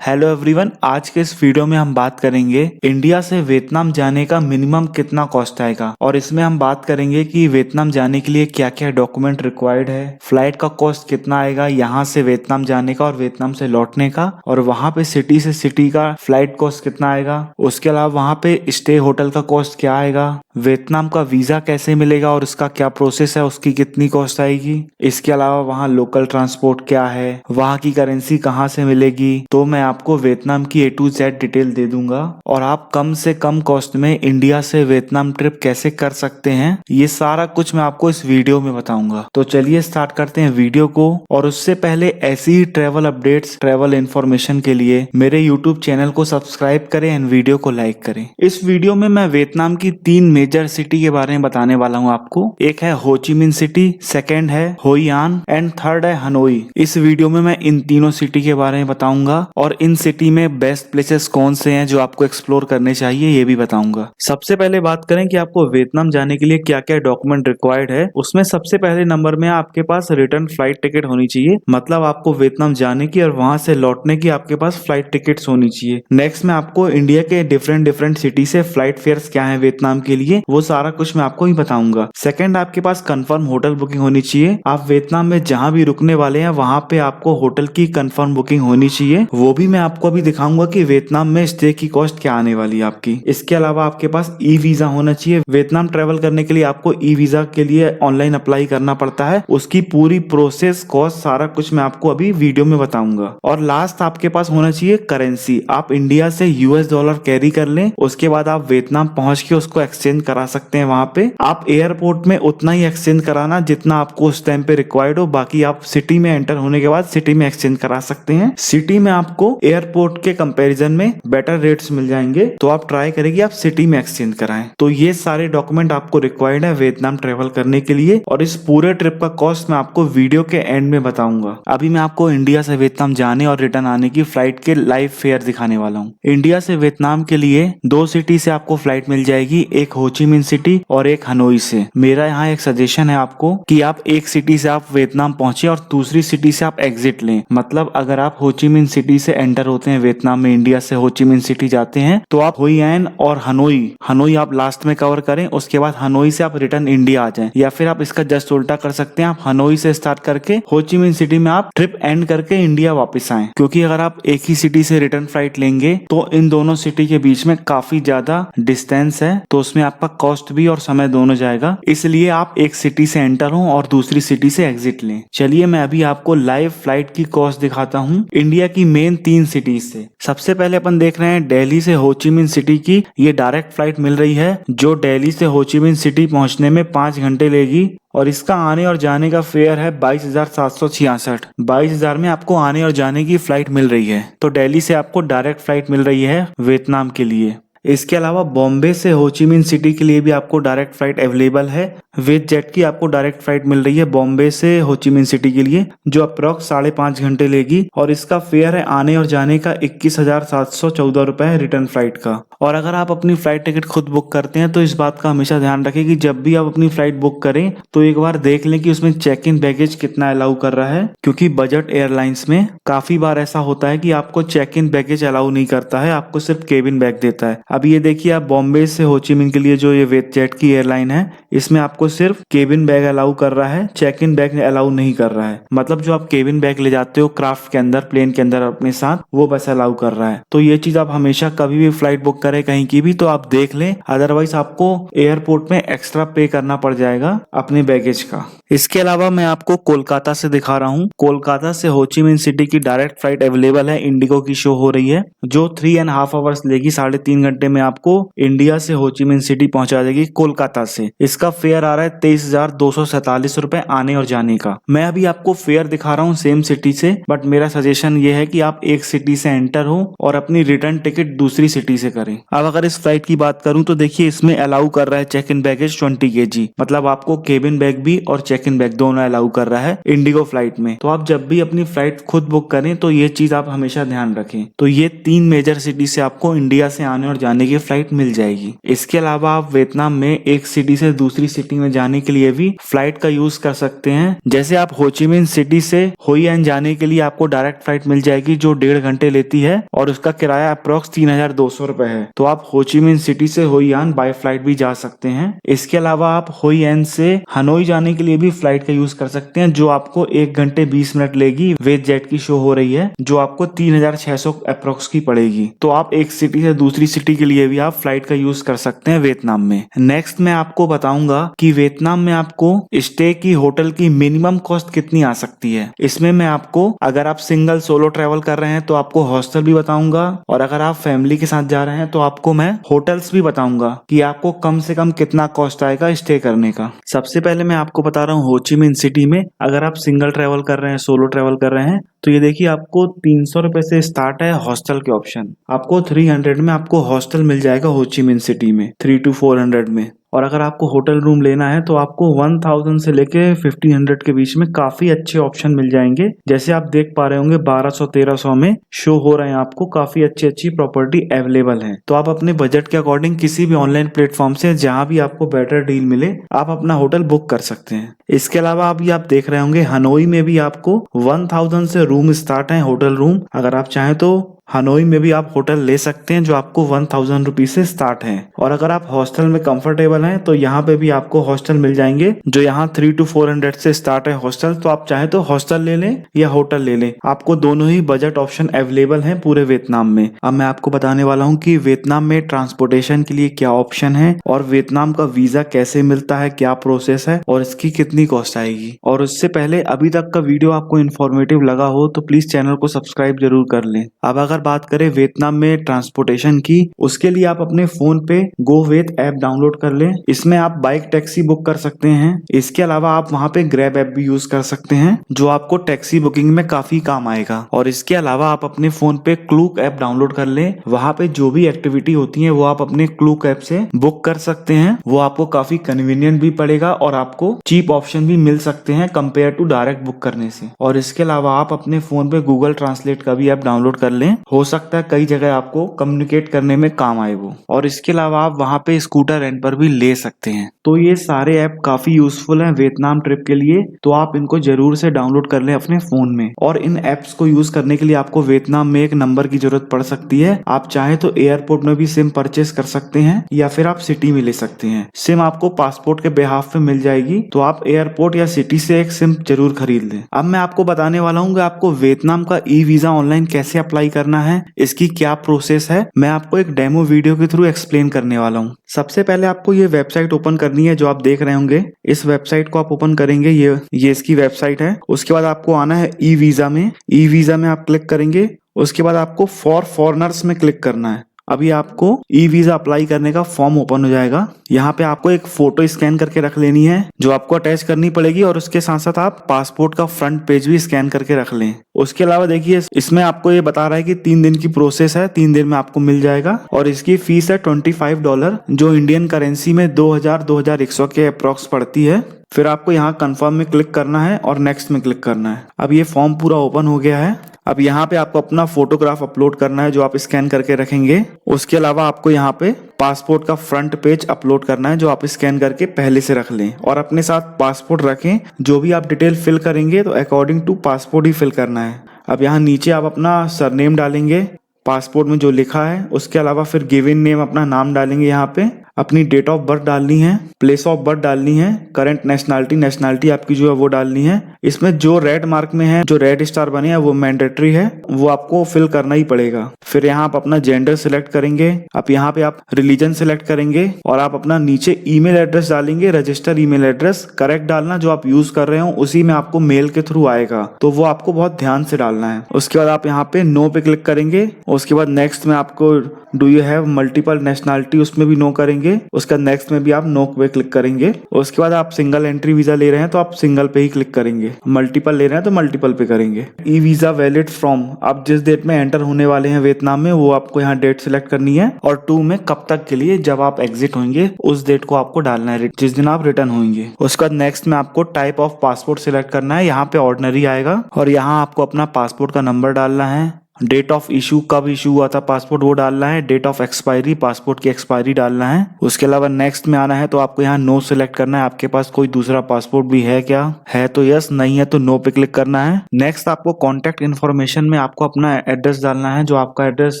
Hello everyone, आज के इस वीडियो में हम बात करेंगे इंडिया से वियतनाम जाने का मिनिमम कितना कॉस्ट आएगा और इसमें हम बात करेंगे कि वियतनाम जाने के लिए क्या क्या डॉक्यूमेंट रिक्वायर्ड है, फ्लाइट का कॉस्ट कितना आएगा यहाँ से वियतनाम जाने का और वियतनाम से लौटने का, और वहाँ पे सिटी से सिटी का फ्लाइट कॉस्ट कितना आएगा। उसके अलावा वहाँ पे स्टे होटल का कॉस्ट क्या आएगा, वियतनाम का वीजा कैसे मिलेगा और उसका क्या प्रोसेस है, उसकी कितनी कॉस्ट आएगी। इसके अलावा वहाँ लोकल ट्रांसपोर्ट क्या है, वहाँ की करेंसी कहाँ से मिलेगी। तो मैं आपको वियतनाम की A to Z डिटेल दे दूंगा और आप कम से कम कॉस्ट में इंडिया से वियतनाम ट्रिप कैसे कर सकते हैं, ये सारा कुछ मैं आपको इस वीडियो में बताऊंगा। तो चलिए स्टार्ट करते हैं वीडियो को। और उससे पहले ऐसी ही ट्रेवल अपडेट्स, ट्रेवल इंफॉर्मेशन के लिए मेरे यूट्यूब चैनल को सब्सक्राइब करें एंड वीडियो को लाइक करें। इस वीडियो में मैं वियतनाम की 3 मेजर सिटी के बारे में बताने वाला हूँ आपको। एक है हो ची मिन सिटी, सेकेंड है होई आन एंड थर्ड है हनोई। इस वीडियो में मैं इन तीनों सिटी के बारे में बताऊंगा और इन सिटी में बेस्ट प्लेसेस कौन से हैं जो आपको एक्सप्लोर करने चाहिए ये भी बताऊंगा। सबसे पहले बात करें कि आपको वियतनाम जाने के लिए क्या क्या डॉक्यूमेंट रिक्वायर्ड है। उसमें सबसे पहले नंबर में आपके पास रिटर्न फ्लाइट टिकट होनी चाहिए, मतलब आपको वियतनाम जाने की और वहां से लौटने की आपके पास फ्लाइट टिकट्स होनी चाहिए। नेक्स्ट में आपको इंडिया के डिफरेंट सिटी से फ्लाइट फेयर्स क्या है वियतनाम के लिए, वो सारा कुछ मैं आपको ही बताऊंगा। सेकंड, आपके पास कंफर्म होटल बुकिंग होनी चाहिए। आप वियतनाम में जहां भी रुकने वाले हैं वहां पे आपको होटल की कंफर्म बुकिंग होनी चाहिए। वो भी मैं आपको अभी दिखाऊंगा कि वियतनाम में स्टे की कॉस्ट क्या आने वाली है आपकी। इसके अलावा आपके पास ई वीजा होना चाहिए। वियतनाम ट्रेवल करने के लिए आपको ई वीजा के लिए ऑनलाइन अप्लाई करना पड़ता है, उसकी पूरी प्रोसेस, कॉस्ट, सारा कुछ मैं आपको अभी वीडियो में बताऊंगा। और लास्ट आपके पास होना चाहिए करेंसी। आप इंडिया से यूएस डॉलर कैरी कर लें, उसके बाद आप वियतनाम पहुंच के उसको एक्सचेंज करा सकते हैं। वहां पे आप एयरपोर्ट में उतना ही एक्सचेंज कराना जितना आपको उस टाइम पे रिक्वायर्ड हो, बाकी आप सिटी में एंटर होने के बाद सिटी में एक्सचेंज करा सकते हैं। सिटी में आपको एयरपोर्ट के कंपैरिजन में बेटर रेट्स मिल जाएंगे, तो आप ट्राई करेंगे आप सिटी में एक्सचेंज कराएं। तो ये सारे डॉक्यूमेंट आपको रिक्वायर्ड है वियतनाम ट्रेवल करने के लिए और इस पूरे ट्रिप का कॉस्ट मैं आपको वीडियो के एंड में बताऊंगा। अभी मैं आपको इंडिया से वियतनाम जाने और रिटर्न आने की फ्लाइट के लाइव फेयर दिखाने वाला हूँ। इंडिया से वियतनाम के लिए 2 सिटी से आपको फ्लाइट मिल जाएगी, एक हो ची मिन सिटी और एक हनोई से। मेरा यहाँ एक सजेशन है आपको कि आप एक सिटी से आप वियतनाम पहुंचे और दूसरी सिटी से आप एग्जिट लें। मतलब अगर आप हो ची मिन सिटी से एंटर होते हैं वियतनाम में, इंडिया से हो ची मिन सिटी जाते हैं, तो आप होई एन और हनोई आप लास्ट में कवर करें। उसके बाद हनोई से आप रिटर्न इंडिया आ जाएं, या फिर आप इसका जस्ट उल्टा कर सकते हैं, आप हनोई से स्टार्ट करके हो ची मिन सिटी में आप ट्रिप एंड करके इंडिया वापस आए। क्योंकि अगर आप एक ही सिटी से रिटर्न फ्लाइट लेंगे तो इन दोनों सिटी के बीच में काफी ज्यादा डिस्टेंस है, तो उसमें आपका कॉस्ट भी और समय दोनों जाएगा। इसलिए आप एक सिटी से एंटर हो और दूसरी सिटी से एग्जिट लें। चलिए मैं अभी आपको लाइव फ्लाइट की कॉस्ट दिखाता हूँ इंडिया की मेन 3 सिटीज से। सबसे पहले अपन देख रहे हैं दिल्ली से हो ची मिन सिटी की ये डायरेक्ट फ्लाइट मिल रही है, जो दिल्ली से हो ची मिन सिटी पहुंचने में 5 घंटे लेगी और इसका आने और जाने का फेयर है 22,766। 22,000 में आपको आने और जाने की फ्लाइट मिल रही है। तो दिल्ली से आपको डायरेक्ट फ्लाइट मिल रही है वियतनाम के लिए। इसके अलावा बॉम्बे से हो ची मिन सिटी के लिए भी आपको डायरेक्ट फ्लाइट अवेलेबल है। विद जेट की आपको डायरेक्ट फ्लाइट मिल रही है बॉम्बे से हो ची मिन सिटी के लिए, जो अप्रॉक्स 5.5 घंटे लेगी और इसका फेयर है आने और जाने का 21,714 रुपए रिटर्न फ्लाइट का। और अगर आप अपनी फ्लाइट टिकट खुद बुक करते हैं तो इस बात का हमेशा ध्यान रखें कि जब भी आप अपनी फ्लाइट बुक करें तो एक बार देख लें कि उसमें चेक इन बैगेज कितना अलाउ कर रहा है, क्योंकि बजट एयरलाइंस में काफी बार ऐसा होता है कि आपको चेक इन बैगेज अलाउ नहीं करता है, आपको सिर्फ केबिन बैग देता है। अब ये देखिए, आप बॉम्बे से हो ची मिन के लिए जो ये विद जेट की एयरलाइन है, इसमें आपको सिर्फ केबिन बैग अलाउ कर रहा है, चेक इन बैग अलाउ नहीं कर रहा है। मतलब जो आप केबिन बैग ले जाते हो क्राफ्ट के अंदर, प्लेन के अंदर अपने साथ, वो बस अलाउ कर रहा है। तो ये चीज आप हमेशा कभी भी फ्लाइट बुक करें कहीं की भी तो आप देख लें, अदरवाइज आपको एयरपोर्ट में एक्स्ट्रा पे करना पड़ जाएगा अपने बैगेज का। इसके अलावा मैं आपको कोलकाता से दिखा रहा हूँ। कोलकाता से हो ची मिन सिटी की डायरेक्ट फ्लाइट अवेलेबल है, इंडिगो की शो हो रही है, जो 3.5 आवर्स लेगी। 3.5 घंटे में आपको इंडिया से हो ची मिन सिटी पहुंचा देगी कोलकाता से। इसका फेयर आ रहा है 23,247 रुपए आने और जाने का। मैं अभी आपको फेयर दिखा रहा हूँ सेम सिटी से, बट मेरा सजेशन ये है कि आप एक सिटी से एंटर हो और अपनी रिटर्न टिकट दूसरी सिटी से करें। अब अगर इस फ्लाइट की बात करूं तो देखिए, इसमें अलाउ कर रहा है चेक इन बैगेज 20 kg, मतलब आपको केबिन बैग भी और चेक इन बैग दोनों अलाउ कर रहा है इंडिगो फ्लाइट में। तो आप जब भी अपनी फ्लाइट खुद बुक करें तो ये चीज आप हमेशा ध्यान रखें। तो ये 3 मेजर सिटी से आपको इंडिया से आने और जाने की फ्लाइट मिल जाएगी। इसके अलावा आप वियतनाम में एक सिटी से दूसरी सिटी में जाने के लिए भी फ्लाइट का यूज कर सकते हैं। जैसे आप होचिमिन सिटी से हुई एन जाने के लिए आपको डायरेक्ट फ्लाइट मिल जाएगी जो 1.5 घंटे लेती है और उसका किराया अप्रोक्स 3200 रुपए है। तो आप होचिमिन सिटी से हुई एन बाय फ्लाइट भी जा सकते हैं। इसके अलावा आप हुई एन से हनोई जाने के लिए भी फ्लाइट का यूज कर सकते हैं जो आपको 1 घंटे 20 मिनट लेगी। वेज जेट की शो हो रही है जो आपको 3600 अप्रोक्स की पड़ेगी। तो आप एक सिटी से दूसरी सिटी के लिए भी आप फ्लाइट का यूज कर सकते हैं वियतनाम में। नेक्स्ट मैं आपको बताऊंगा कि वियतनाम में आपको स्टे की होटल की मिनिमम कॉस्ट कितनी आ सकती है। इसमें मैं आपको अगर आप सिंगल सोलो ट्रेवल कर रहे हैं तो आपको हॉस्टल भी बताऊंगा और अगर आप फैमिली के साथ जा रहे हैं तो आपको मैं होटल्स भी बताऊंगा कि आपको कम से कम कितना कॉस्ट आएगा स्टे करने का। सबसे पहले मैं आपको बता रहा हूँ होचिमिन सिटी में अगर आप सिंगल ट्रेवल कर रहे हैं, सोलो ट्रेवल कर रहे हैं तो ये देखिए आपको 300 रुपए से स्टार्ट है हॉस्टल के ऑप्शन। आपको 300 में आपको हॉस्टल मिल जाएगा होचिमिन सिटी में 300 to 400 में। और अगर आपको होटल रूम लेना है तो आपको 1000 से लेके 1500 के बीच में काफी अच्छे ऑप्शन मिल जाएंगे। जैसे आप देख पा रहे होंगे 1200-1300 में शो हो रहे हैं आपको काफी अच्छी प्रॉपर्टी अवेलेबल है। तो आप अपने बजट के अकॉर्डिंग किसी भी ऑनलाइन प्लेटफॉर्म से जहां भी आपको बेटर डील मिले आप अपना होटल बुक कर सकते हैं। इसके अलावा अभी आप देख रहे होंगे हनोई में भी आपको 1000 से रूम स्टार्ट है होटल रूम। अगर आप चाहें तो हनोई में भी आप होटल ले सकते हैं जो आपको 1000 रुपीज से स्टार्ट है। और अगर आप हॉस्टल में कंफर्टेबल हैं तो यहाँ पे भी आपको हॉस्टल मिल जाएंगे जो यहाँ 300 to 400 से स्टार्ट है हॉस्टल। तो आप चाहे तो हॉस्टल ले लें या होटल ले लें, आपको दोनों ही बजट ऑप्शन अवेलेबल हैं पूरे वियतनाम में। अब मैं आपको बताने वाला हूँ कि वियतनाम में ट्रांसपोर्टेशन के लिए क्या ऑप्शन है और वियतनाम का वीजा कैसे मिलता है, क्या प्रोसेस है और इसकी कितनी कॉस्ट आएगी। और उससे पहले अभी तक का वीडियो आपको इन्फॉर्मेटिव लगा हो तो प्लीज चैनल को सब्सक्राइब जरूर कर लें। अब अगर बात करें वियतनाम में ट्रांसपोर्टेशन की, उसके लिए आप अपने फोन पे गोवेत ऐप डाउनलोड कर लें। इसमें आप बाइक टैक्सी बुक कर सकते हैं। इसके अलावा आप वहां पे ग्रैब ऐप भी यूज कर सकते हैं जो आपको टैक्सी बुकिंग में काफी काम आएगा। और इसके अलावा आप अपने फोन पे क्लूक ऐप डाउनलोड कर लें। वहां पे जो भी एक्टिविटी होती है वो आप अपने क्लूक ऐप से बुक कर सकते हैं। वो आपको काफी कन्वीनियंट भी पड़ेगा और आपको चीप ऑप्शन भी मिल सकते हैं कंपेयर टू डायरेक्ट बुक करने से। और इसके अलावा आप अपने फोन पे गूगल ट्रांसलेट का भी ऐप डाउनलोड कर लें। हो सकता है कई जगह आपको कम्युनिकेट करने में काम आए वो। और इसके अलावा आप वहां पे स्कूटर रेंट पर भी ले सकते हैं। तो ये सारे ऐप काफी यूजफुल हैं वियतनाम ट्रिप के लिए, तो आप इनको जरूर से डाउनलोड कर लें अपने फोन में। और इन ऐप्स को यूज करने के लिए आपको वियतनाम में एक नंबर की जरूरत पड़ सकती है। आप चाहे तो एयरपोर्ट में भी सिम परचेस कर सकते हैं या फिर आप सिटी में ले सकते हैं। सिम आपको पासपोर्ट के बिहाफ पे मिल जाएगी, तो आप एयरपोर्ट या सिटी से एक सिम जरूर खरीद लें। अब मैं आपको बताने वाला हूँ कि आपको वियतनाम का ई वीजा ऑनलाइन कैसे अप्लाई करना है, इसकी क्या प्रोसेस है, मैं आपको एक डेमो वीडियो के थ्रू एक्सप्लेन करने वाला हूँ। सबसे पहले आपको ये वेबसाइट ओपन करनी है जो आप देख रहे होंगे। इस वेबसाइट को आप ओपन करेंगे, ये इसकी वेबसाइट है। उसके बाद आपको आना है ई वीजा में। ई वीजा में आप क्लिक करेंगे, उसके बाद आपको फॉर फॉरेनर्स में क्लिक करना है। अभी आपको ई वीजा अप्लाई करने का फॉर्म ओपन हो जाएगा। यहाँ पे आपको एक फोटो स्कैन करके रख लेनी है जो आपको अटैच करनी पड़ेगी और उसके साथ साथ आप पासपोर्ट का फ्रंट पेज भी स्कैन करके रख लें। उसके अलावा देखिए इसमें आपको ये बता रहा है कि 3 दिन की प्रोसेस है, 3 दिन में आपको मिल जाएगा। और इसकी फीस है $25 जो इंडियन करेंसी में 2000-2100 के अप्रोक्स पड़ती है। फिर आपको यहाँ कंफर्म में क्लिक करना है और नेक्स्ट में क्लिक करना है। अब ये फॉर्म पूरा ओपन हो गया है। अब यहाँ पे आपको अपना फोटोग्राफ अपलोड करना है जो आप स्कैन करके रखेंगे। उसके अलावा आपको यहाँ पे पासपोर्ट का फ्रंट पेज अपलोड करना है जो आप स्कैन करके पहले से रख लें। और अपने साथ पासपोर्ट रखें। जो भी आप डिटेल फिल करेंगे तो अकॉर्डिंग टू पासपोर्ट ही फिल करना है। अब यहाँ नीचे आप अपना सरनेम डालेंगे पासपोर्ट में जो लिखा है। उसके अलावा फिर गिवन नेम अपना नाम डालेंगे। यहाँ पे अपनी डेट ऑफ बर्थ डालनी है, प्लेस ऑफ बर्थ डालनी है, करंट नेशनैलिटी आपकी जो है वो डालनी है। इसमें जो रेड मार्क में है, जो रेड स्टार बने हैं वो मैंडेटरी है, वो आपको फिल करना ही पड़ेगा। फिर यहाँ आप अपना जेंडर सिलेक्ट करेंगे। अब यहाँ पे आप रिलीजन सिलेक्ट करेंगे और आप अपना नीचे ईमेल एड्रेस डालेंगे, रजिस्टर ईमेल एड्रेस करेक्ट डालना जो आप यूज कर रहे हो उसी में आपको मेल के थ्रू आएगा, तो वो आपको बहुत ध्यान से डालना है। उसके बाद आप यहाँ पे नो पे क्लिक करेंगे। उसके बाद नेक्स्ट में आपको do you have multiple nationality उसमें भी नो करेंगे। उसका नेक्स्ट में भी आप नो पे क्लिक करेंगे। उसके बाद आप सिंगल एंट्री वीजा ले रहे हैं तो आप सिंगल पे ही क्लिक करेंगे, मल्टीपल ले रहे हैं तो मल्टीपल पे करेंगे। ई वीजा वैलिड फ्रॉम, आप जिस डेट में एंटर होने वाले हैं वियतनाम में वो आपको यहाँ डेट सिलेक्ट करनी है। और 2 में कब तक के लिए, जब आप एग्जिट होंगे उस डेट को आपको डालना है जिस दिन आप रिटर्न होंगे। उसके बाद नेक्स्ट में आपको टाइप ऑफ पासपोर्ट सिलेक्ट करना है। यहाँ पे ऑर्डिनरी आएगा और यहाँ आपको अपना पासपोर्ट का नंबर डालना है, डेट ऑफ इशू, कब इशू हुआ था पासपोर्ट वो डालना है, डेट ऑफ एक्सपायरी, पासपोर्ट की एक्सपायरी डालना है। उसके अलावा नेक्स्ट में आना है तो आपको यहाँ नो सिलेक्ट करना है, आपके पास कोई दूसरा पासपोर्ट भी है क्या, है तो यस, नहीं है तो नो पे क्लिक करना है। नेक्स्ट आपको कॉन्टेक्ट इन्फॉर्मेशन में आपको अपना एड्रेस डालना है, जो आपका एड्रेस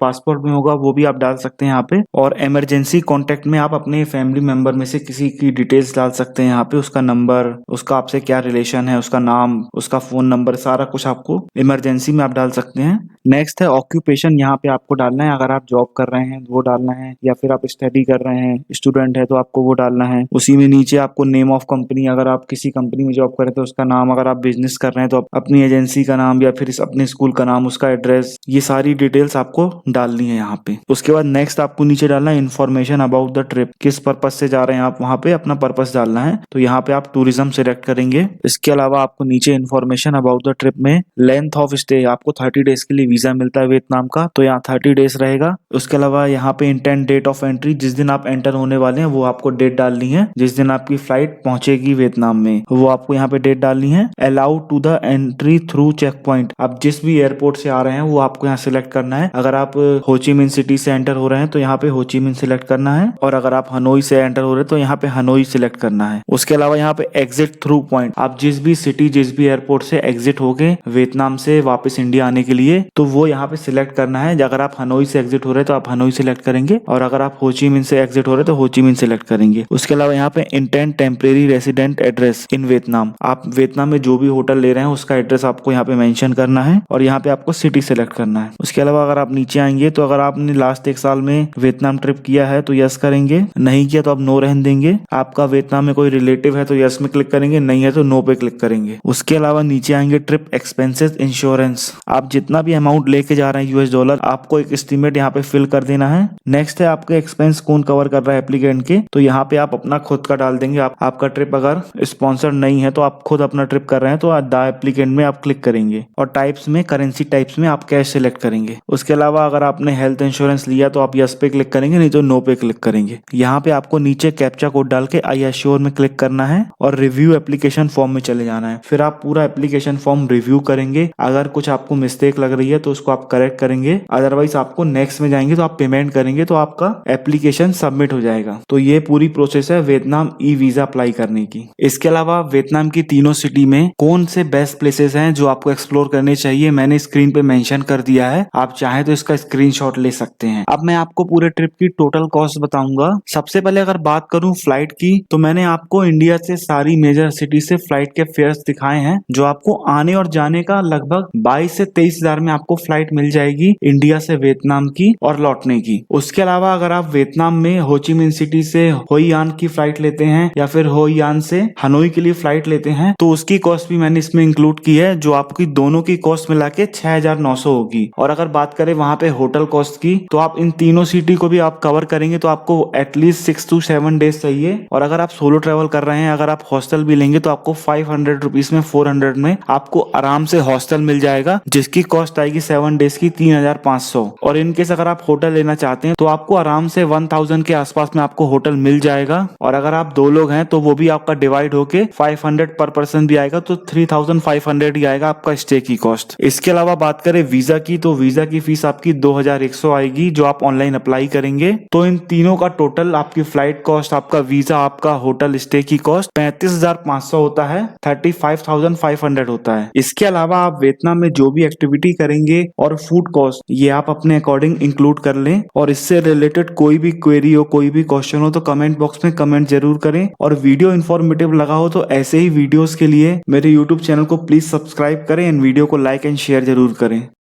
पासपोर्ट में होगा वो भी आप डाल सकते हैं यहाँ पे। और इमरजेंसी कॉन्टेक्ट में आप अपने फैमिली मेंबर में से किसी की डिटेल्स डाल सकते हैं यहाँ पे, उसका नंबर, उसका आपसे क्या रिलेशन है, उसका नाम, उसका फोन नंबर, सारा कुछ आपको इमरजेंसी में आप डाल सकते हैं। नेक्स्ट है ऑक्यूपेशन, यहाँ पे आपको डालना है, अगर आप जॉब कर रहे हैं तो वो डालना है, या फिर आप स्टडी कर रहे हैं, स्टूडेंट है तो आपको वो डालना है। उसी में नीचे आपको नेम ऑफ कंपनी, अगर आप किसी कंपनी में जॉब कर रहे हैं तो उसका नाम, अगर आप बिजनेस कर रहे हैं तो अपनी एजेंसी का नाम या फिर अपने स्कूल का नाम, उसका एड्रेस, ये सारी डिटेल्स आपको डालनी है यहाँ पे। उसके बाद नेक्स्ट आपको नीचे डालना है इन्फॉर्मेशन अबाउट द ट्रिप, किस पर्पज से जा रहे हैं आप, वहाँ पे अपना पर्पज डालना है, तो यहाँ पे आप टूरिज्म सिलेक्ट करेंगे। इसके अलावा आपको नीचे इन्फॉर्मेशन अबाउट द ट्रिप में लेंथ ऑफ स्टे, आपको 30 डेज के लिए वीजा मिलता है वियतनाम का, तो यहाँ 30 डेज रहेगा। उसके अलावा यहाँ पे इंटेंट डेट ऑफ एंट्री, जिस दिन आप एंटर होने वाले हैं वो आपको डेट डालनी है, जिस दिन आपकी फ्लाइट पहुंचेगी वियतनाम में वो आपको यहाँ पे डेट डालनी है। Allow to the entry through checkpoint, आप जिस भी एयरपोर्ट से आ रहे हैं वो आपको यहाँ सिलेक्ट करना है। अगर आप होचिमिन सिटी से एंटर हो रहे हैं तो यहाँ पे होचिमिन सिलेक्ट करना है, और अगर आप हनोई से एंटर हो रहे हैं तो यहाँ पे हनोई सिलेक्ट करना है। उसके अलावा यहाँ पे एग्जिट थ्रू पॉइंट, आप जिस भी सिटी, जिस भी एयरपोर्ट से एग्जिट होके वियतनाम से वापस इंडिया आने के लिए, तो वो यहाँ पे सिलेक्ट करना है। अगर आप हनोई से एग्जिट हो रहे हैं तो आप हनोई सिलेक्ट करेंगे, और अगर आप होचिमिन से एग्जिट हो रहे हैं तो होचिमिन सिलेक्ट करेंगे। उसके अलावा यहाँ पे intent temporary resident address in Vietnam, आप वियतनाम में जो भी होटल ले रहे हैं उसका एड्रेस आपको यहाँ पे मेंशन करना है, और यहाँ पे आपको सिटी सिलेक्ट करना है। उसके अलावा अगर आप नीचे आएंगे तो अगर आपने लास्ट 1 साल में वियतनाम ट्रिप किया है तो यस करेंगे, नहीं किया तो आप नो रहने देंगे। आपका वियतनाम में कोई रिलेटिव है तो यस में क्लिक करेंगे, नहीं है तो नो पे क्लिक करेंगे। उसके अलावा नीचे आएंगे ट्रिप एक्सपेंसेस इंश्योरेंस, आप जितना भी अमाउंट लेके जा रहे हैं US डॉलर, आपको एक एस्टीमेट यहाँ पे फिल कर देना है। नेक्स्ट है आपके एक्सपेंस कौन कवर कर रहा है एप्लीकेंट के, तो यहाँ पे आप अपना खुद का डाल देंगे। आपका ट्रिप अगर स्पॉन्सर नहीं है तो आप खुद अपना ट्रिप कर रहे हैं तो द एप्लीकेंट में आप क्लिक करेंगे, और टाइप्स में, करेंसी टाइप्स में आप कैश सिलेक्ट करेंगे। उसके अलावा अगर आपने हेल्थ इंश्योरेंस लिया तो आप यस पे क्लिक करेंगे, नहीं तो नो पे क्लिक करेंगे। यहाँ पे आपको नीचे कैप्चा कोड डाल के आई एश्योर में क्लिक करना है, और रिव्यू एप्लीकेशन फॉर्म में चले जाना है। फिर आप पूरा एप्लीकेशन फॉर्म रिव्यू करेंगे, अगर कुछ आपको मिस्टेक लग रही है तो उसको आप करेक्ट करेंगे, अदरवाइज आपको नेक्स्ट में जाएंगे तो आप पेमेंट करेंगे तो आपका एप्लीकेशन सबमिट हो जाएगा। तो ये पूरी प्रोसेस है वियतनाम ई वीजा अप्लाई करने की। इसके अलावा वियतनाम की तीनों सिटी में कौन से बेस्ट प्लेसेस हैं जो आपको एक्सप्लोर करने चाहिए, मैंने स्क्रीन पे मेंशन कर दिया है, आप चाहें तो इसका स्क्रीनशॉट ले सकते हैं। अब मैं आपको पूरे ट्रिप की टोटल कॉस्ट बताऊंगा। सबसे पहले अगर बात करूं फ्लाइट की, तो मैंने आपको इंडिया से सारी मेजर सिटी से फ्लाइट के फेयर्स दिखाए हैं, जो आपको आने और जाने का लगभग 22 से 23 हजार में आपको फ्लाइट मिल जाएगी इंडिया से वियतनाम की और लौटने की। उसके अलावा अगर आप वियतनाम में होचिमिन सिटी से होइयान की फ्लाइट लेते हैं या फिर होइयान से हनोई के लिए फ्लाइट लेते हैं तो उसकी कॉस्ट भी मैंने इसमें इंक्लूड की है, जो आपकी दोनों की कॉस्ट मिला के 6,900 होगी। और अगर बात करें वहां पे होटल कॉस्ट की, तो आप इन तीनों सिटी को भी आप कवर करेंगे तो आपको एटलीस्ट 6 to 7 डेज चाहिए। और अगर आप सोलो ट्रेवल कर रहे हैं, अगर आप हॉस्टल भी लेंगे तो आपको 500 रुपीज में, 400 में आपको आराम से हॉस्टल मिल जाएगा, जिसकी कॉस्ट आएगी 7 डेज की 3,500। और इनकेस अगर आप होटल लेना चाहते हैं तो आपको आराम से 1000 के आसपास में आपको होटल मिल जाएगा। और अगर आप 2 लोग हैं तो वो भी आपका डिवाइड होके 500 पर पर्सन भी आएगा, तो 3,500 ही आएगा आपका स्टे की कॉस्ट। इसके अलावा बात करें वीजा की, तो वीजा की फीस आपकी 2,100 आएगी जो आप ऑनलाइन अप्लाई करेंगे। तो इन तीनों का टोटल, आपकी फ्लाइट कॉस्ट, आपका वीजा, आपका होटल स्टे की कॉस्ट 35,500 होता है, 35,500 होता है। इसके अलावा आप वियतनाम में जो भी एक्टिविटी करेंगे और फूड कॉस्ट, ये आप अपने अकॉर्डिंग इंक्लूड कर लें। और इससे रिलेटेड कोई भी क्वेरी हो, कोई भी क्वेश्चन हो तो कमेंट बॉक्स में कमेंट जरूर करें। और वीडियो इन्फॉर्मेटिव लगा हो तो ऐसे ही वीडियोस के लिए मेरे यूट्यूब चैनल को प्लीज सब्सक्राइब करें एंड वीडियो को लाइक एंड शेयर जरूर करें।